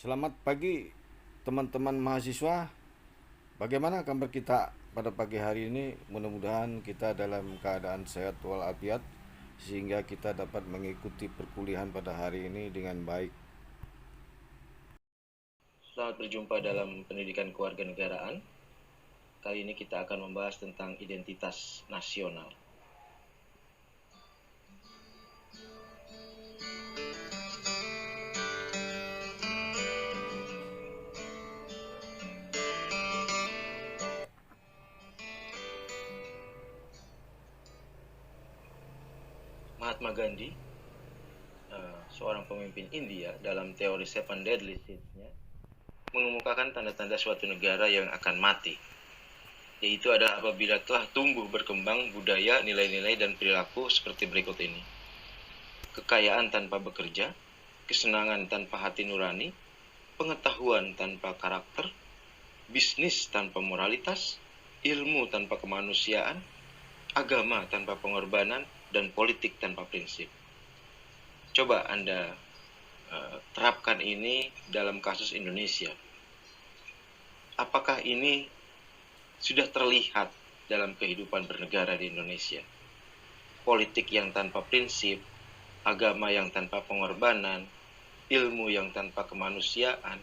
Selamat pagi teman-teman mahasiswa. Bagaimana kabar kita pada pagi hari ini? Mudah-mudahan kita dalam keadaan sehat walafiat sehingga kita dapat mengikuti perkuliahan pada hari ini dengan baik. Selamat berjumpa dalam pendidikan kewarganegaraan. Kali ini kita akan membahas tentang identitas nasional. Mahatma Gandhi, seorang pemimpin India, dalam teori Seven Deadly Sins-nya mengemukakan tanda-tanda suatu negara yang akan mati, yaitu adalah apabila telah tumbuh berkembang budaya, nilai-nilai, dan perilaku seperti berikut ini. Kekayaan tanpa bekerja, kesenangan tanpa hati nurani, pengetahuan tanpa karakter, bisnis tanpa moralitas, ilmu tanpa kemanusiaan, agama tanpa pengorbanan, dan politik tanpa prinsip. Coba Anda terapkan ini dalam kasus Indonesia. Apakah ini sudah terlihat dalam kehidupan bernegara di Indonesia? Politik yang tanpa prinsip, agama yang tanpa pengorbanan, ilmu yang tanpa kemanusiaan,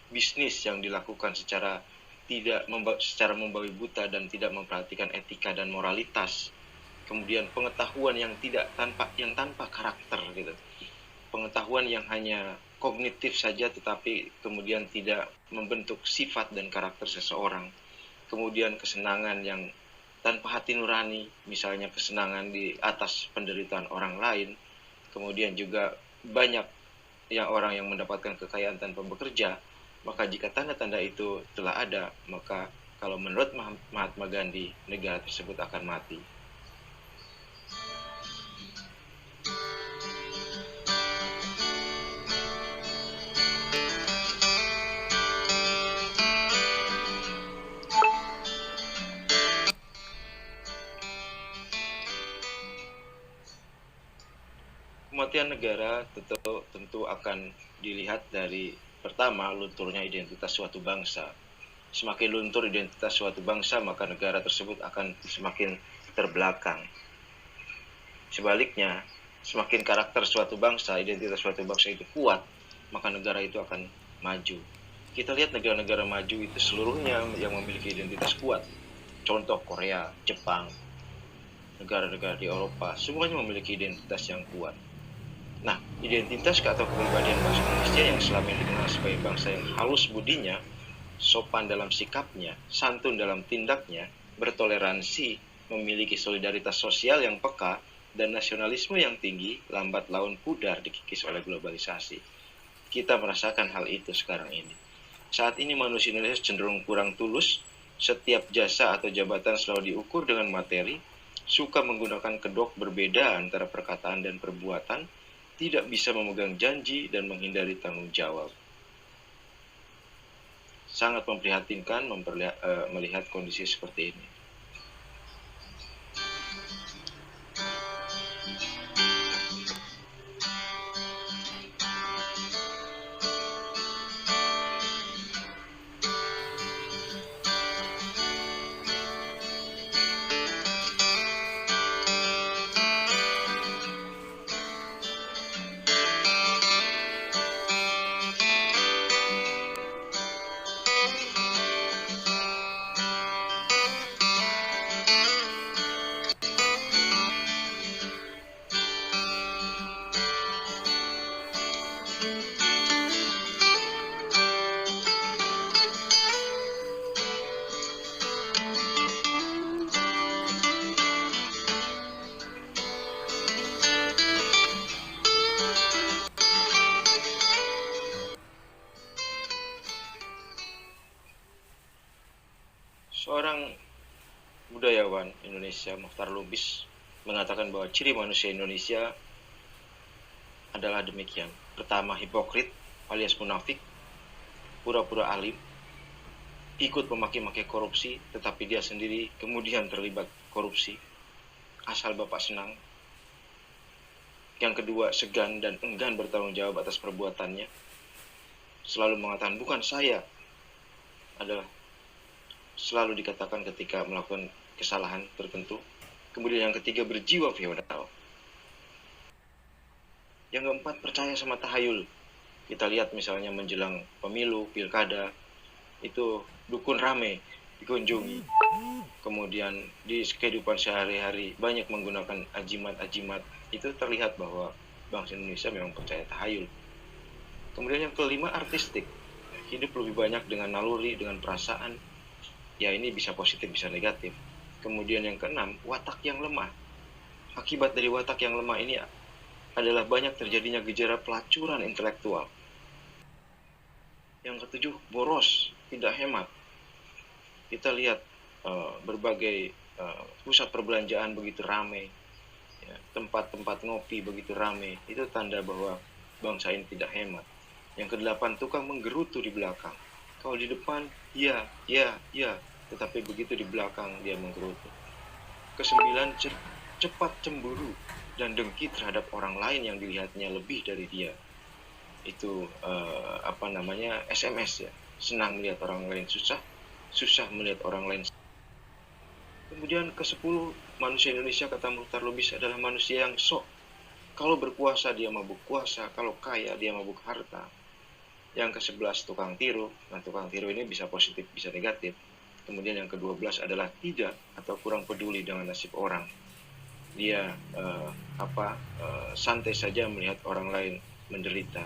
bisnis yang dilakukan secara membabi buta dan tidak memperhatikan etika dan moralitas, kemudian pengetahuan yang tanpa karakter gitu, pengetahuan yang hanya kognitif saja tetapi kemudian tidak membentuk sifat dan karakter seseorang, kemudian kesenangan yang tanpa hati nurani, misalnya kesenangan di atas penderitaan orang lain, kemudian juga banyak orang yang mendapatkan kekayaan tanpa bekerja. Maka jika tanda-tanda itu telah ada, maka kalau menurut Mahatma Gandhi, negara tersebut akan mati. Kematian negara tentu akan dilihat dari pertama lunturnya identitas suatu bangsa. Semakin luntur identitas suatu bangsa, maka negara tersebut akan semakin terbelakang. Sebaliknya, semakin karakter suatu bangsa, identitas suatu bangsa itu kuat, maka negara itu akan maju. Kita lihat negara-negara maju itu seluruhnya yang memiliki identitas kuat. Contoh Korea, Jepang, negara-negara di Eropa, semuanya memiliki identitas yang kuat. Nah, identitas atau kepribadian bangsa Indonesia yang selama ini dikenal sebagai bangsa yang halus budinya, sopan dalam sikapnya, santun dalam tindaknya, bertoleransi, memiliki solidaritas sosial yang peka, dan nasionalisme yang tinggi, lambat laun pudar dikikis oleh globalisasi. Kita merasakan hal itu sekarang ini. Saat ini manusia Indonesia cenderung kurang tulus, setiap jasa atau jabatan selalu diukur dengan materi, suka menggunakan kedok berbeda antara perkataan dan perbuatan, tidak bisa memegang janji dan menghindari tanggung jawab. Sangat memprihatinkan melihat kondisi seperti ini. Seorang budayawan Indonesia, Mokhtar Lubis, mengatakan bahwa ciri manusia Indonesia adalah demikian. Pertama, hipokrit alias munafik, pura-pura alim, ikut memaki-maki korupsi, tetapi dia sendiri kemudian terlibat korupsi, asal bapak senang. Yang kedua, segan dan enggan bertanggung jawab atas perbuatannya. selalu mengatakan bukan saya, adalah selalu dikatakan ketika melakukan kesalahan tertentu. Kemudian yang ketiga, berjiwa feodal. Yang keempat, percaya sama tahayul. Kita lihat misalnya menjelang pemilu, pilkada, itu dukun rame dikunjungi. Kemudian di kehidupan sehari-hari banyak menggunakan ajimat-ajimat. Itu terlihat bahwa bangsa Indonesia memang percaya tahayul. Kemudian yang kelima, artistik. Hidup lebih banyak dengan naluri, dengan perasaan. Ya, ini bisa positif, bisa negatif. Kemudian yang keenam, watak yang lemah. Akibat dari watak yang lemah ini adalah banyak terjadinya gejala pelacuran intelektual. Yang ketujuh, boros, tidak hemat. Kita lihat berbagai pusat perbelanjaan begitu ramai, ya, tempat-tempat ngopi begitu ramai. Itu tanda bahwa bangsa ini tidak hemat. Yang kedelapan, tukang menggerutu di belakang. Kalau di depan, ya, tetapi begitu di belakang dia menggerutu. Kesembilan, cepat cemburu dan dengki terhadap orang lain yang dilihatnya lebih dari dia. Itu SMS ya, senang melihat orang lain susah, susah melihat orang lain. Kemudian ke-10, manusia Indonesia kata Muhtar Lubis adalah manusia yang sok. Kalau berkuasa dia mabuk kuasa, kalau kaya dia mabuk harta. Yang ke-11, tukang tiru. Nah, tukang tiru ini bisa positif, bisa negatif. Kemudian yang ke-12 adalah tidak atau kurang peduli dengan nasib orang. Dia santai saja melihat orang lain menderita.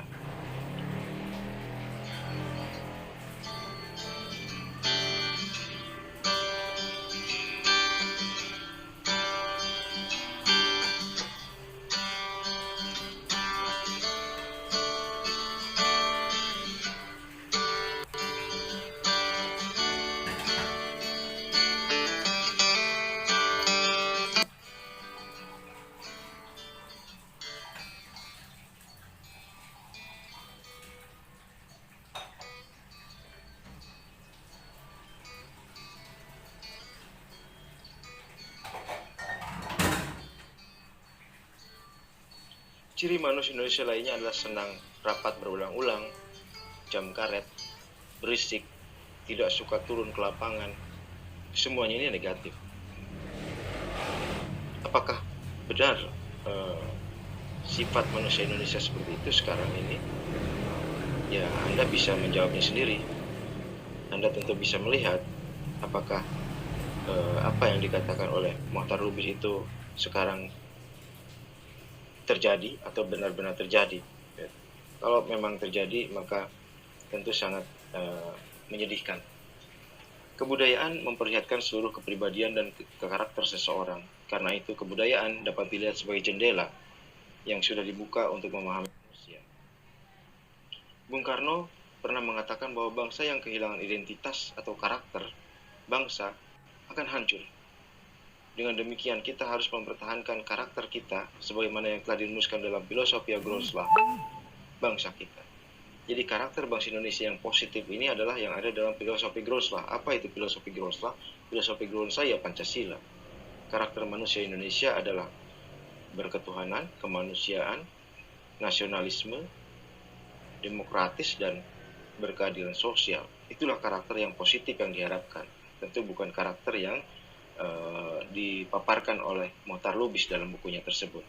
Ciri manusia Indonesia lainnya adalah senang rapat berulang-ulang, jam karet, berisik, tidak suka turun ke lapangan. Semuanya ini negatif. Apakah benar sifat manusia Indonesia seperti itu sekarang ini? Ya, Anda bisa menjawabnya sendiri. Anda tentu bisa melihat apakah apa yang dikatakan oleh Muhtar Lubis itu sekarang terjadi atau benar-benar terjadi. Kalau memang terjadi, maka tentu sangat menyedihkan. Kebudayaan memperlihatkan seluruh kepribadian dan karakter seseorang. Karena itu kebudayaan dapat dilihat sebagai jendela yang sudah dibuka untuk memahami manusia. Bung Karno pernah mengatakan bahwa bangsa yang kehilangan identitas atau karakter bangsa akan hancur. Dengan demikian kita harus mempertahankan karakter kita sebagaimana yang telah dirumuskan dalam filosofi Groslah bangsa kita. Jadi karakter bangsa Indonesia yang positif ini adalah yang ada dalam filosofi Groslah. Apa itu filosofi Groslah? Filosofi Groslah ya Pancasila. Karakter manusia Indonesia adalah berketuhanan, kemanusiaan, nasionalisme, demokratis, dan berkeadilan sosial. Itulah karakter yang positif yang diharapkan. Tentu bukan karakter yang dipaparkan oleh Muhtar Lubis dalam bukunya tersebut.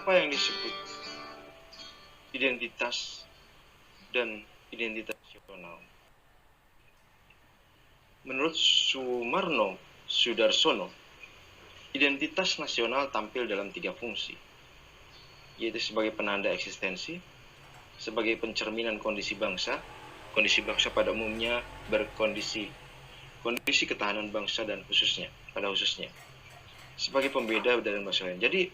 Apa yang disebut identitas dan identitas nasional? Menurut Sumarno Sudarsono, Identitas nasional tampil dalam 3 fungsi, yaitu sebagai penanda eksistensi, sebagai pencerminan kondisi bangsa pada umumnya berkondisi ketahanan bangsa dan pada khususnya, sebagai pembeda dari bangsa lain. Jadi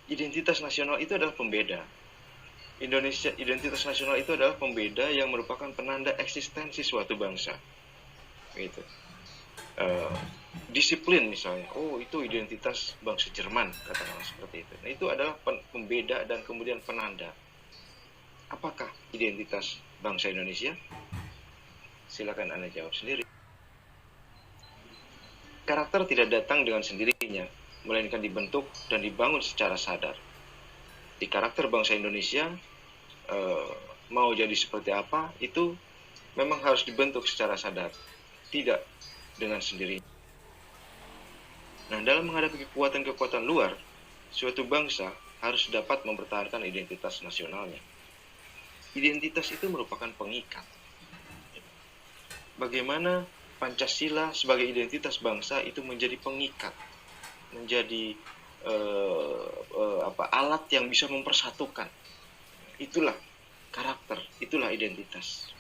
identitas nasional itu adalah pembeda. Identitas nasional itu adalah pembeda yang merupakan penanda eksistensi suatu bangsa. Gitu. Disiplin misalnya, itu identitas bangsa Jerman, katakanlah seperti itu. Nah, itu adalah pembeda dan kemudian penanda. Apakah identitas bangsa Indonesia? Silakan Anda jawab sendiri. Karakter tidak datang dengan sendirinya, melainkan dibentuk dan dibangun secara sadar. Di karakter bangsa Indonesia, mau jadi seperti apa, itu memang harus dibentuk secara sadar, tidak dengan sendirinya. Nah, dalam menghadapi kekuatan-kekuatan luar, suatu bangsa harus dapat mempertahankan identitas nasionalnya. Identitas itu merupakan pengikat. Bagaimana Pancasila sebagai identitas bangsa itu menjadi pengikat, menjadi alat yang bisa mempersatukan. Itulah karakter, itulah identitas.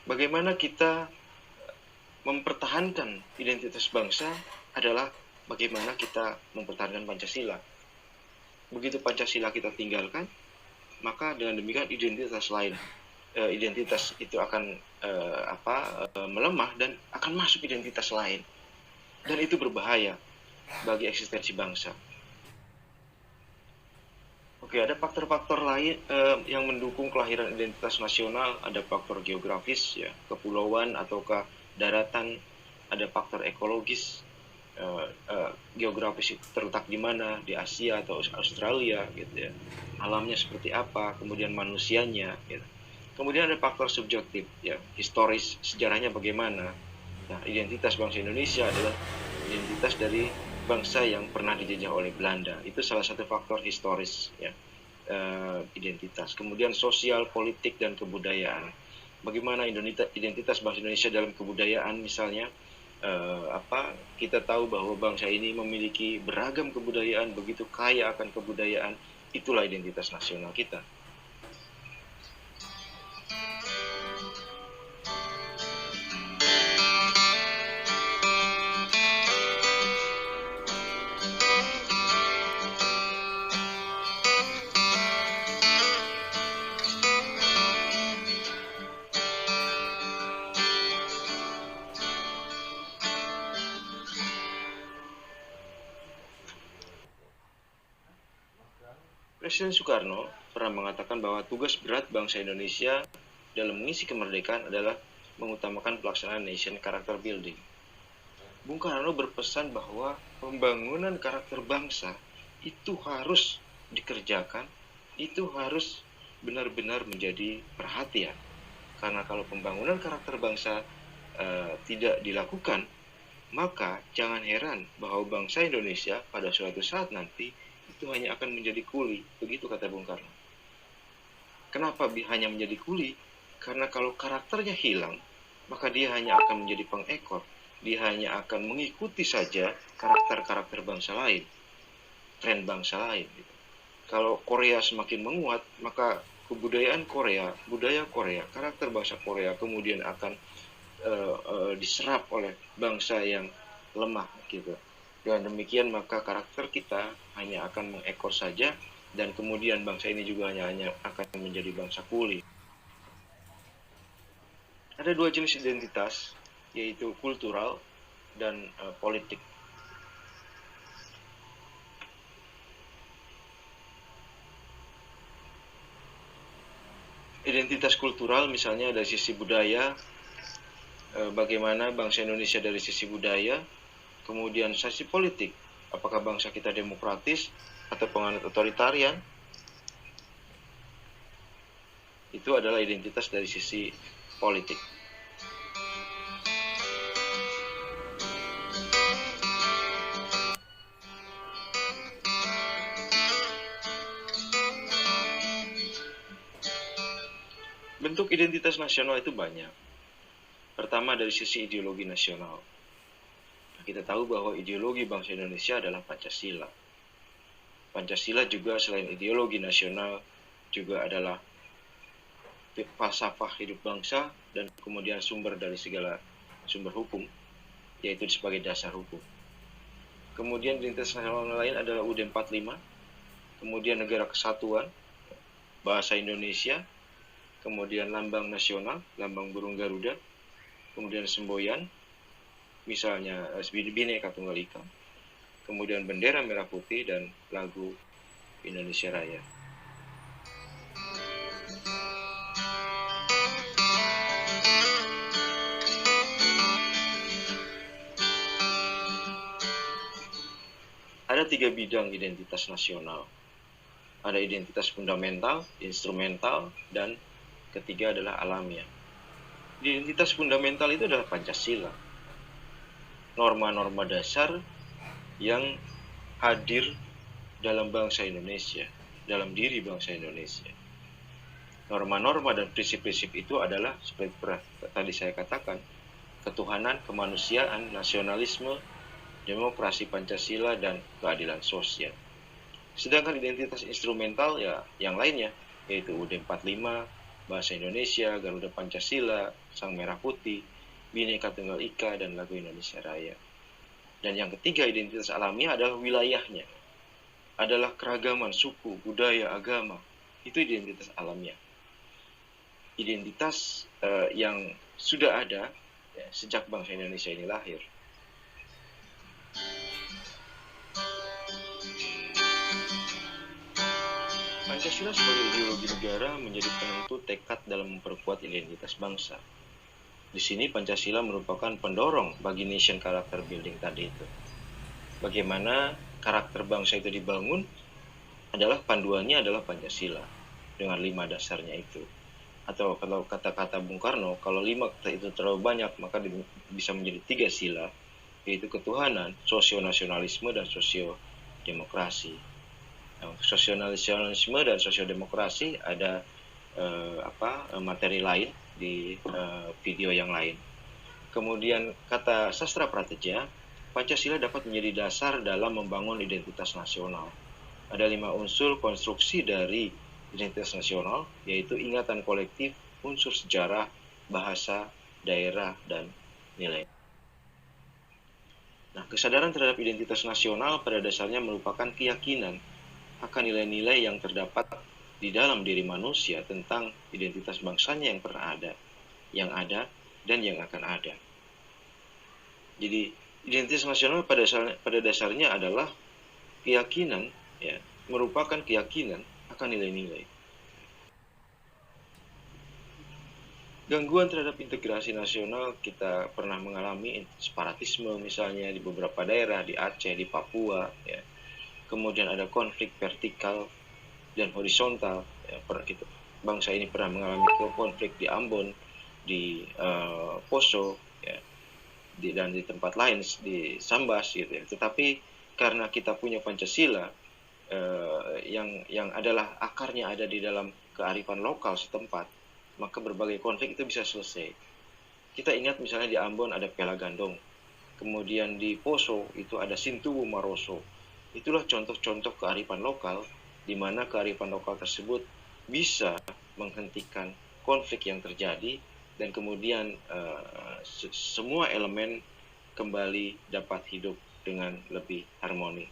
Bagaimana kita mempertahankan identitas bangsa adalah bagaimana kita mempertahankan Pancasila. Begitu Pancasila kita tinggalkan, maka dengan demikian identitas itu akan melemah dan akan masuk identitas lain, dan itu berbahaya bagi eksistensi bangsa. Oke, ada faktor-faktor lain yang mendukung kelahiran identitas nasional. Ada faktor geografis, ya, kepulauan ataukah daratan. Ada faktor ekologis, geografis terletak di mana, di Asia atau Australia, gitu ya. Alamnya seperti apa, kemudian manusianya, gitu. Kemudian ada faktor subjektif, ya, historis, sejarahnya bagaimana. Nah, identitas bangsa Indonesia adalah identitas dari bangsa yang pernah dijajah oleh Belanda. Itu salah satu faktor historis, ya, identitas. Kemudian sosial, politik, dan kebudayaan. Bagaimana identitas bangsa Indonesia dalam kebudayaan, misalnya kita tahu bahwa bangsa ini memiliki beragam kebudayaan, begitu kaya akan kebudayaan. Itulah identitas nasional kita. Presiden Soekarno pernah mengatakan bahwa tugas berat bangsa Indonesia dalam mengisi kemerdekaan adalah mengutamakan pelaksanaan nation character building. Bung Karno berpesan bahwa pembangunan karakter bangsa itu harus dikerjakan, itu harus benar-benar menjadi perhatian. Karena kalau pembangunan karakter bangsa tidak dilakukan, maka jangan heran bahwa bangsa Indonesia pada suatu saat nanti itu hanya akan menjadi kuli. Begitu kata Bung Karno. Kenapa hanya menjadi kuli? Karena kalau karakternya hilang, maka dia hanya akan menjadi pengekor. Dia hanya akan mengikuti saja karakter-karakter bangsa lain, tren bangsa lain. Kalau Korea semakin menguat, maka kebudayaan Korea, budaya Korea, karakter bangsa Korea kemudian akan diserap oleh bangsa yang lemah, gitu. Dengan demikian maka karakter kita hanya akan mengekor saja, dan kemudian bangsa ini juga hanya akan menjadi bangsa kuli. Ada dua jenis identitas, yaitu kultural dan politik. Identitas kultural misalnya dari sisi budaya, bagaimana bangsa Indonesia dari sisi budaya. Kemudian sisi politik, apakah bangsa kita demokratis atau penganut otoritarian. Itu adalah identitas dari sisi politik. Bentuk identitas nasional itu banyak. Pertama dari sisi ideologi nasional. Kita tahu bahwa ideologi bangsa Indonesia adalah Pancasila. Pancasila juga selain ideologi nasional juga adalah falsafah hidup bangsa dan kemudian sumber dari segala sumber hukum, yaitu sebagai dasar hukum. Kemudian identitas nasional lain adalah UUD 45, kemudian negara kesatuan, bahasa Indonesia, kemudian lambang nasional, lambang burung Garuda, kemudian semboyan, misalnya Bhinneka Tunggal Ika, kemudian bendera merah putih dan lagu Indonesia Raya. Ada 3 bidang identitas nasional. Ada identitas fundamental, instrumental, dan ketiga adalah alamiah. Identitas fundamental itu adalah Pancasila. Norma-norma dasar yang hadir dalam bangsa Indonesia, dalam diri bangsa Indonesia. Norma-norma dan prinsip-prinsip itu adalah seperti tadi saya katakan, ketuhanan, kemanusiaan, nasionalisme, demokrasi Pancasila, dan keadilan sosial. Sedangkan identitas instrumental ya yang lainnya, yaitu UUD 45, bahasa Indonesia, Garuda Pancasila, Sang Merah Putih, Bhinneka Tunggal Ika, dan lagu Indonesia Raya. Dan yang ketiga, identitas alamiah adalah wilayahnya, adalah keragaman suku, budaya, agama. Itu identitas alamiah. Identitas yang sudah ada ya, sejak bangsa Indonesia ini lahir. Pancasila sebagai ideologi negara menjadi penentu tekad dalam memperkuat identitas bangsa. Di sini Pancasila merupakan pendorong bagi nation character building tadi itu. Bagaimana karakter bangsa itu dibangun adalah panduannya adalah Pancasila dengan 5 dasarnya itu. Atau kalau kata-kata Bung Karno, kalau 5 itu terlalu banyak maka bisa menjadi 3 sila, yaitu ketuhanan, sosio-nasionalisme, dan sosio-demokrasi. Sosio-nasionalisme dan sosiodemokrasi ada materi lain di video yang lain. Kemudian kata sastra prateja, Pancasila dapat menjadi dasar dalam membangun identitas nasional. Ada 5 unsur konstruksi dari identitas nasional, yaitu ingatan kolektif, unsur sejarah, bahasa, daerah, dan nilai. Nah, kesadaran terhadap identitas nasional pada dasarnya merupakan keyakinan akan nilai-nilai yang terdapat di dalam diri manusia tentang identitas bangsanya yang pernah ada, yang ada, dan yang akan ada. Jadi, identitas nasional pada dasarnya adalah keyakinan, ya, merupakan keyakinan akan nilai-nilai. Gangguan terhadap integrasi nasional kita pernah mengalami separatisme misalnya di beberapa daerah, di Aceh, di Papua, ya. Kemudian ada konflik vertikal dan horizontal. Ya, bangsa ini pernah mengalami konflik di Ambon, di Poso, ya, dan di tempat lain di Sambas, gitu ya. Tetapi karena kita punya Pancasila yang adalah akarnya ada di dalam kearifan lokal setempat, maka berbagai konflik itu bisa selesai. Kita ingat misalnya di Ambon ada Pela Gandong, kemudian di Poso itu ada Sintuwu Maroso. Itulah contoh-contoh kearifan lokal di mana kearifan lokal tersebut bisa menghentikan konflik yang terjadi dan kemudian semua elemen kembali dapat hidup dengan lebih harmoni.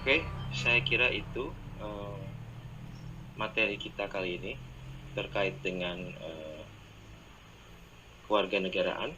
Oke, saya kira itu materi kita kali ini terkait dengan kewarganegaraan